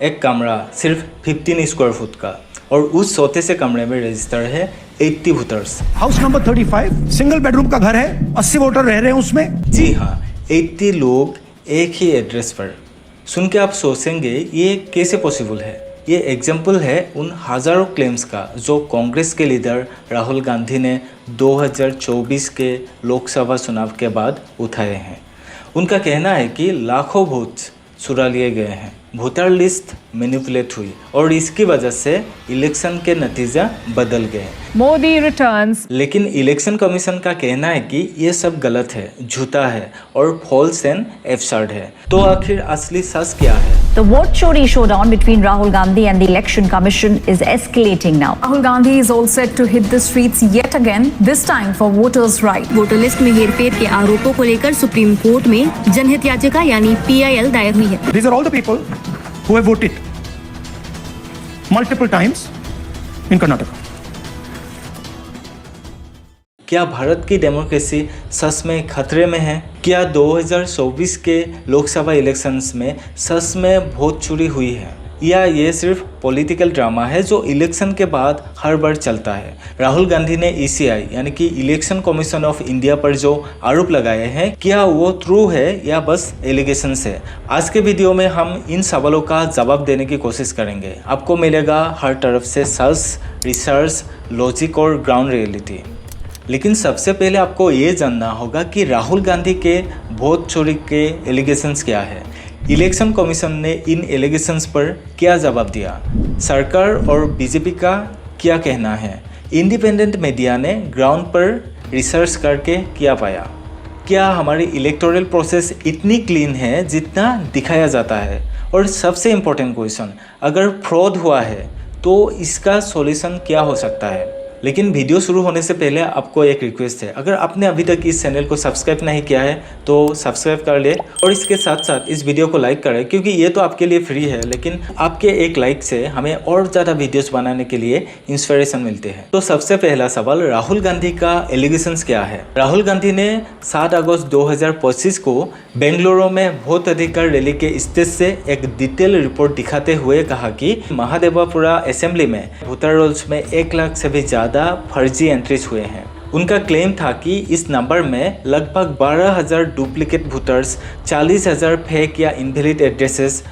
एक कमरा सिर्फ 15 स्क्वायर फुट का, और उस छोटे से कमरे में रजिस्टर है 80 voters. House number 35 single bedroom का घर है, 80 वोटर रह रहे हैं उसमें। जी हाँ, 80 लोग एक ही एड्रेस पर। सुन के आप सोचेंगे ये कैसे पॉसिबल है। ये एग्जाम्पल है उन हज़ारों क्लेम्स का जो कांग्रेस के लीडर राहुल गांधी ने 2024 के लोकसभा चुनाव के बाद उठाए हैं। उनका कहना है कि लाखों वोट चुरा लिए गए हैं, वोटर लिस्ट मैनिपुलेट हुई और इसकी वजह से इलेक्शन के नतीजा बदल गए। मोदी रिटर्न्स। लेकिन इलेक्शन कमीशन का कहना है कि ये सब गलत है, झूठा है और फॉल्स एंड एब्सर्ड है। तो आखिर असली सच क्या है? The vote chori showdown between Rahul Gandhi and the Election Commission is escalating now. Rahul Gandhi is all set to hit the streets yet again, this time for voters' right. Voter list में हेरफेर के आरोपों को लेकर supreme court में जनहित याचिका यानी PIL दायर हुई है। These are all the people who have voted multiple times in Karnataka. क्या भारत की डेमोक्रेसी सच में खतरे में है? क्या 2024 के लोकसभा इलेक्शंस में सच में वोट चोरी हुई है, या ये सिर्फ पॉलिटिकल ड्रामा है जो इलेक्शन के बाद हर बार चलता है? राहुल गांधी ने ECI यानी कि इलेक्शन कमीशन ऑफ इंडिया पर जो आरोप लगाए हैं, क्या वो ट्रू है या बस एलिगेशंस है? आज के वीडियो में हम इन सवालों का जवाब देने की कोशिश करेंगे। आपको मिलेगा हर तरफ से सच, रिसर्च, लॉजिक और ग्राउंड रियलिटी। लेकिन सबसे पहले आपको ये जानना होगा कि राहुल गांधी के वोट चोरी के एलिगेशंस क्या है। इलेक्शन कमीशन ने इन एलिगेशंस पर क्या जवाब दिया? सरकार और बीजेपी का क्या कहना है? इंडिपेंडेंट मीडिया ने ग्राउंड पर रिसर्च करके क्या पाया? क्या हमारी इलेक्टोरल प्रोसेस इतनी क्लीन है जितना दिखाया जाता है? और सबसे इम्पोर्टेंट क्वेश्चन, अगर फ्रॉड हुआ है तो इसका सॉल्यूशन क्या हो सकता है? लेकिन वीडियो शुरू होने से पहले आपको एक रिक्वेस्ट है, अगर आपने अभी तक इस चैनल को सब्सक्राइब नहीं किया है तो सब्सक्राइब कर ले और इसके साथ साथ इस वीडियो को लाइक करें, क्योंकि ये तो आपके लिए फ्री है, लेकिन आपके एक लाइक से हमें और ज़्यादा वीडियोस बनाने के लिए इंस्पिरेशन मिलते हैं। तो सबसे पहला सवाल, राहुल गांधी का एलिगेशंस क्या है? राहुल गांधी ने 7 अगस्त 2025 को बेंगलुरु में वोट अधिकार रैली के स्टेज से एक डिटेल रिपोर्ट दिखाते हुए कहा कि महादेवपुरा असेंबली में वोटर रोल्स में 1 लाख से भी ज़्यादा फर्जी एंट्रीज हुए हैं। उनका क्लेम था कि इस नंबर में लगभग 12,000 डुप्लीकेट वोटर्स, 40,000 फेक या इनवैलिड एड्रेसेस,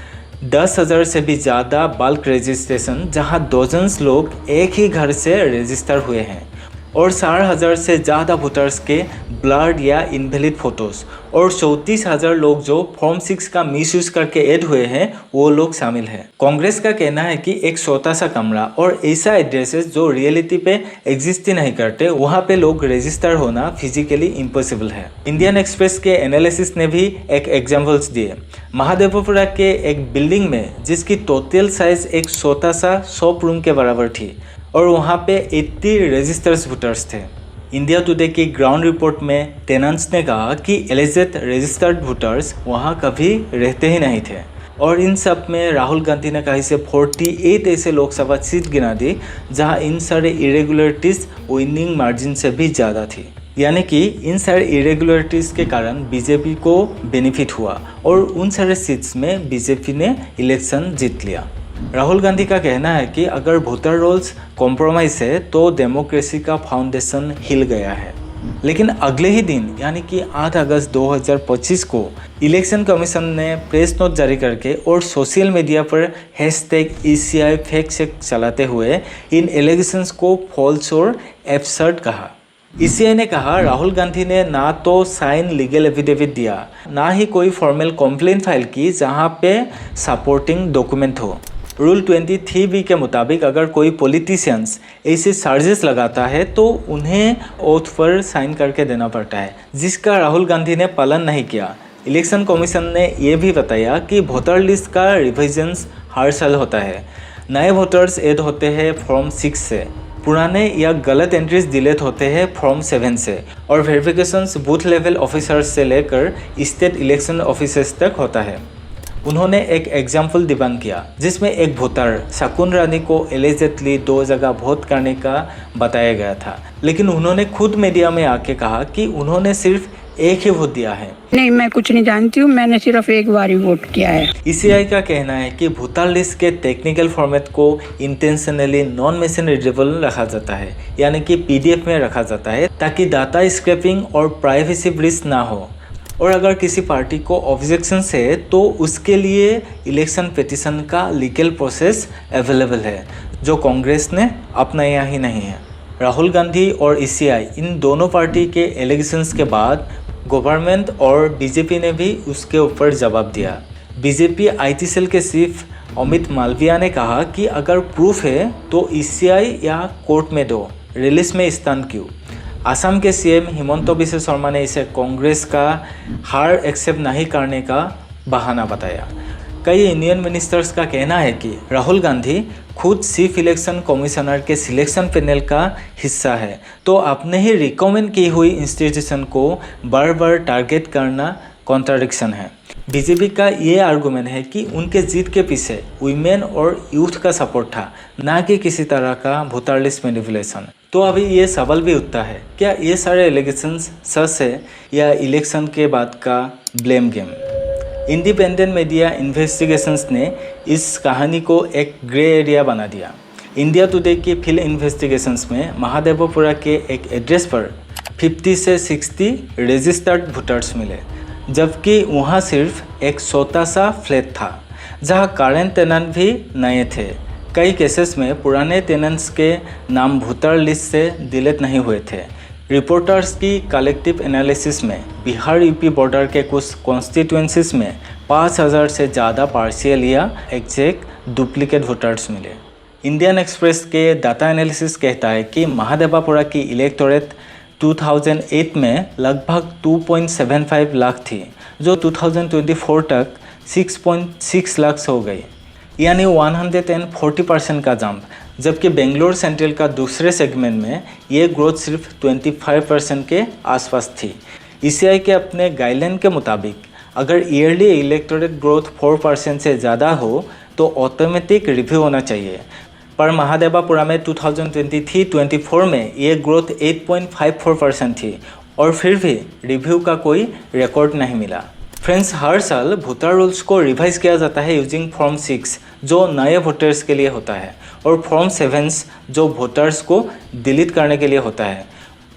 10,000 से भी ज़्यादा बल्क रजिस्ट्रेशन जहां डजन्स लोग एक ही घर से रजिस्टर हुए हैं, और 4,000 से ज़्यादा वोटर्स के ब्लड या इनवैलिड फोटोज़, और 34,000 लोग जो फॉर्म 6 का मिसयूज करके ऐड हुए हैं वो लोग शामिल हैं। कांग्रेस का कहना है कि एक छोटा सा कमरा और ऐसा एड्रेसेस जो रियलिटी पे एग्जिस्ट ही नहीं करते, वहाँ पे लोग रजिस्टर होना फिजिकली इम्पॉसिबल है। इंडियन एक्सप्रेस के एनालिसिस ने भी एक एग्जाम्पल्स दिए। महादेवपुरा के एक बिल्डिंग में जिसकी टोटल साइज एक छोटा सा शॉप रूम के बराबर थी, और वहाँ पे 80 रजिस्टर्स वोटर्स थे। इंडिया टुडे की ग्राउंड रिपोर्ट में टेनेंट्स ने कहा कि एलिजेड रजिस्टर्ड वोटर्स वहाँ कभी रहते ही नहीं थे, और इन सब में राहुल गांधी ने कहीं से 48 ऐसे लोकसभा सीट गिना दी जहाँ इन सारे इरेगुलरिटीज़ विनिंग मार्जिन से भी ज़्यादा थी। यानी कि इन सारे इरेगुलरिटीज़ के कारण बीजेपी को बेनिफिट हुआ और उन सारे सीट्स में बीजेपी ने इलेक्शन जीत लिया। राहुल गांधी का कहना है कि अगर वोटर रोल्स कॉम्प्रोमाइज़ है तो डेमोक्रेसी का फाउंडेशन हिल गया है। लेकिन अगले ही दिन यानी कि 8 अगस्त 2025 को इलेक्शन कमीशन ने प्रेस नोट जारी करके और सोशल मीडिया पर #ECI फैक्ट चेक चलाते हुए इन एलिगेशंस को फॉल्स और एब्सर्ड कहा। ECI ने कहा राहुल गांधी ने ना तो साइन लीगल एफिडेविट दिया, ना ही कोई फॉर्मल कंप्लेंट फाइल की जहां पे सपोर्टिंग डॉक्यूमेंट हो। रूल 23B के मुताबिक अगर कोई पॉलिटिशियंस ऐसे चार्जेस लगाता है तो उन्हें ओथ पर साइन करके देना पड़ता है, जिसका राहुल गांधी ने पालन नहीं किया। इलेक्शन कमीशन ने यह भी बताया कि वोटर लिस्ट का रिविजन्स हर साल होता है। नए वोटर्स ऐड होते हैं फॉर्म 6 से, पुराने या गलत एंट्रीज डिलीट होते हैं फॉर्म 7 से, और वेरिफिकेशंस बूथ लेवल ऑफिसर्स से लेकर स्टेट इलेक्शन ऑफिसर्स तक होता है। उन्होंने एक एग्जाम्पल डिबंक किया जिसमें एक वोटर शकुन रानी को एलिजेडली 2 जगह वोट करने का बताया गया था, लेकिन उन्होंने खुद मीडिया में आके कहा कि उन्होंने सिर्फ एक ही वोट दिया है। नहीं, मैं कुछ नहीं जानती हूँ, मैंने सिर्फ एक बार ही वोट किया है। ECI का कहना है कि वोटर लिस्ट के टेक्निकल फॉर्मेट को इंटेंशनली नॉन मशीन रीडेबल रखा जाता है, यानी कि PDF में रखा जाता है ताकि डाटा स्क्रैपिंग और प्राइवेसी ब्रीच ना हो। और अगर किसी पार्टी को ऑब्जेक्शंस है तो उसके लिए इलेक्शन पिटीशन का लीगल प्रोसेस अवेलेबल है, जो कांग्रेस ने अपनाया ही नहीं है। राहुल गांधी और ECI इन दोनों पार्टी के एलिगेशंस के बाद गवर्नमेंट और BJP ने भी उसके ऊपर जवाब दिया। BJP IT सेल के चीफ अमित मालविया ने कहा कि अगर प्रूफ है तो ECI या कोर्ट में दो, रिलीज में स्टैंड क्यों। असम के CM हिमंत बिश्व शर्मा ने इसे कांग्रेस का हार एक्सेप्ट नहीं करने का बहाना बताया। कई यूनियन मिनिस्टर्स का कहना है कि राहुल गांधी खुद चीफ इलेक्शन कमिश्नर के सिलेक्शन पैनल का हिस्सा है, तो अपने ही रिकमेंड की हुई इंस्टीट्यूशन को बार बार टारगेट करना कॉन्ट्राडिक्शन है। BJP का ये आर्गुमेंट है कि उनके जीत के पीछे वुमेन और यूथ का सपोर्ट था, ना कि किसी तरह का वोटर लिस्ट मैनिपुलेशन। तो अभी ये सवाल भी उठता है, क्या ये सारे एलिगेशंस सच है या इलेक्शन के बाद का blame game. Independent media investigations ने इस कहानी को एक ग्रे एरिया बना दिया। इंडिया टुडे की फील्ड इन्वेस्टिगेशंस में महादेवपुरा के एक एड्रेस पर 50 से 60 रजिस्टर्ड वोटर्स मिले, जबकि वहाँ सिर्फ एक छोटा सा फ्लैट था जहाँ करेंट टेनेंट भी नए थे। कई केसेस में पुराने टेनेंट्स के नाम वोटर लिस्ट से डिलीट नहीं हुए थे। रिपोर्टर्स की कलेक्टिव एनालिसिस में बिहार UP बॉर्डर के कुछ कॉन्स्टिट्यूएंसीज में 5000 से ज़्यादा पार्शियल या एग्जैक्ट डुप्लीकेट वोटर्स मिले। इंडियन एक्सप्रेस के डाटा एनालिसिस कहता है कि महादेवपुरा की इलेक्टोरेट 2008 में लगभग 2.75 लाख थी, जो 2024 तक 6.6 लाख हो गई, यानी 140% का जंप। जबकि बेंगलोर सेंट्रल का दूसरे सेगमेंट में ये ग्रोथ सिर्फ 25% के आसपास थी। ECI के अपने गाइडलाइन के मुताबिक अगर ईयरली इलेक्टोरेट ग्रोथ 4% से ज़्यादा हो तो ऑटोमेटिक रिव्यू होना चाहिए, पर महादेवपुरा में 2023-24 में ये ग्रोथ 8.54% थी और फिर भी रिव्यू का कोई रिकॉर्ड नहीं मिला। फ्रेंड्स, हर साल वोटर रूल्स को रिवाइज किया जाता है यूजिंग फॉर्म 6 जो नए वोटर्स के लिए होता है, और फॉर्म 7 जो वोटर्स को डिलीट करने के लिए होता है।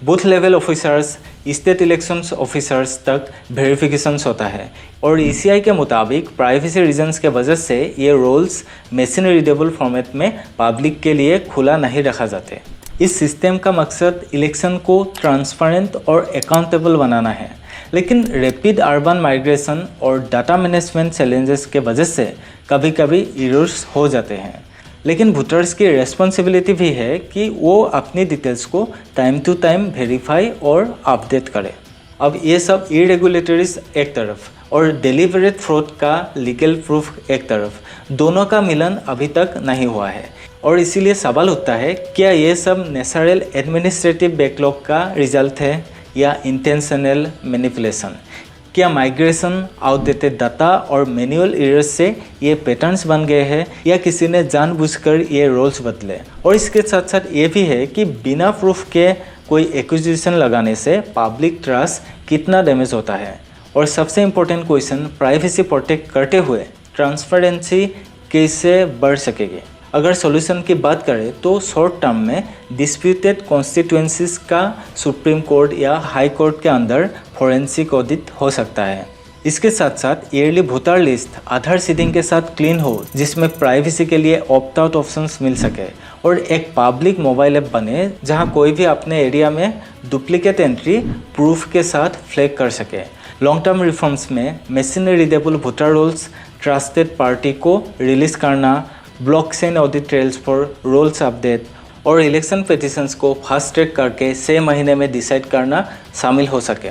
Booth level officers, state elections officers तक वेरिफिकेशंस होता है, और ECI के मुताबिक प्राइवेसी रीजंस के वजह से ये रोल्स मशीन रीडेबल फॉर्मेट में पब्लिक के लिए खुला नहीं रखा जाते। इस सिस्टम का मकसद इलेक्शन को ट्रांसपेरेंट और अकाउंटेबल बनाना है, लेकिन रैपिड अर्बन माइग्रेशन और डाटा मैनेजमेंट चैलेंजेस के वजह से कभी कभी एरर्स हो जाते हैं। लेकिन वोटर्स की रेस्पॉन्सिबिलिटी भी है कि वो अपनी डिटेल्स को टाइम टू टाइम वेरीफाई और अपडेट करें। अब ये सब इरेगुलेटरीज एक तरफ और डेलिबरेट फ्रॉड का लीगल प्रूफ एक तरफ, दोनों का मिलन अभी तक नहीं हुआ है, और इसीलिए सवाल उठता है, क्या ये सब नेचुरल एडमिनिस्ट्रेटिव बैकलॉग का रिजल्ट है या इंटेंशनल मैनिपुलेशन। क्या माइग्रेशन, आउटडेटेड डाटा और मैनुअल एरर्स से ये पैटर्न्स बन गए हैं, या किसी ने जानबूझकर ये रोल्स बदले। और इसके साथ साथ ये भी है कि बिना प्रूफ के कोई एक्विजिशन लगाने से पब्लिक ट्रस्ट कितना डैमेज होता है। और सबसे इम्पोर्टेंट क्वेश्चन, प्राइवेसी प्रोटेक्ट करते हुए ट्रांसपेरेंसी कैसे बढ़ सकेगी। अगर सॉल्यूशन की बात करें तो शॉर्ट टर्म में डिस्प्यूटेड कॉन्स्टिट्यूएंसीज का सुप्रीम कोर्ट या हाई कोर्ट के अंदर फॉरेंसिक ऑडिट हो सकता है। इसके साथ साथ ईयरली वोटर लिस्ट आधार सीडिंग के साथ क्लीन हो, जिसमें प्राइवेसी के लिए ऑप्ट आउट ऑप्शंस मिल सके, और एक पब्लिक मोबाइल ऐप बने जहां कोई भी अपने एरिया में डुप्लीकेट एंट्री प्रूफ के साथ फ्लैग कर सके। लॉन्ग टर्म रिफॉर्म्स में machine readable voter rolls, trusted party को रिलीज करना, blockchain audit trails for rolls update और इलेक्शन पिटीशंस को फास्ट ट्रैक करके 6 महीने में डिसाइड करना शामिल हो सके।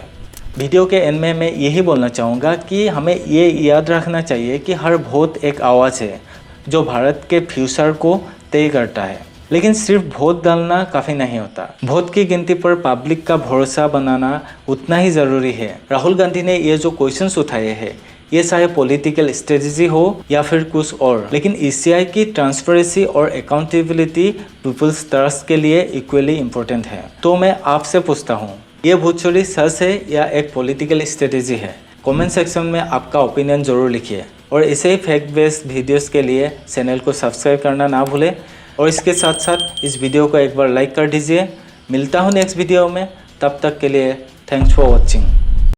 वीडियो के एंड में मैं यही बोलना चाहूँगा कि हमें ये याद रखना चाहिए कि हर वोट एक आवाज़ है जो भारत के फ्यूचर को तय करता है। लेकिन सिर्फ वोट डालना काफ़ी नहीं होता, वोट की गिनती पर पब्लिक का भरोसा बनाना उतना ही ज़रूरी है। राहुल गांधी ने ये जो क्वेश्चंस उठाए हैं, ये चाहे पॉलिटिकल स्ट्रेटजी हो या फिर कुछ और, लेकिन ECI की ट्रांसपेरेंसी और अकाउंटेबिलिटी पीपल्स ट्रस्ट के लिए इक्वली इम्पोर्टेंट है। तो मैं आपसे पूछता हूँ, ये भूत चोरी सच है या एक पॉलिटिकल स्ट्रेटेजी है? कमेंट सेक्शन में आपका ओपिनियन ज़रूर लिखिए और ऐसे ही फैक्ट बेस्ड वीडियोस के लिए चैनल को सब्सक्राइब करना ना भूलें और इसके साथ साथ इस वीडियो को एक बार लाइक कर दीजिए। मिलता हूँ नेक्स्ट वीडियो में, तब तक के लिए थैंक्स फॉर वॉचिंग।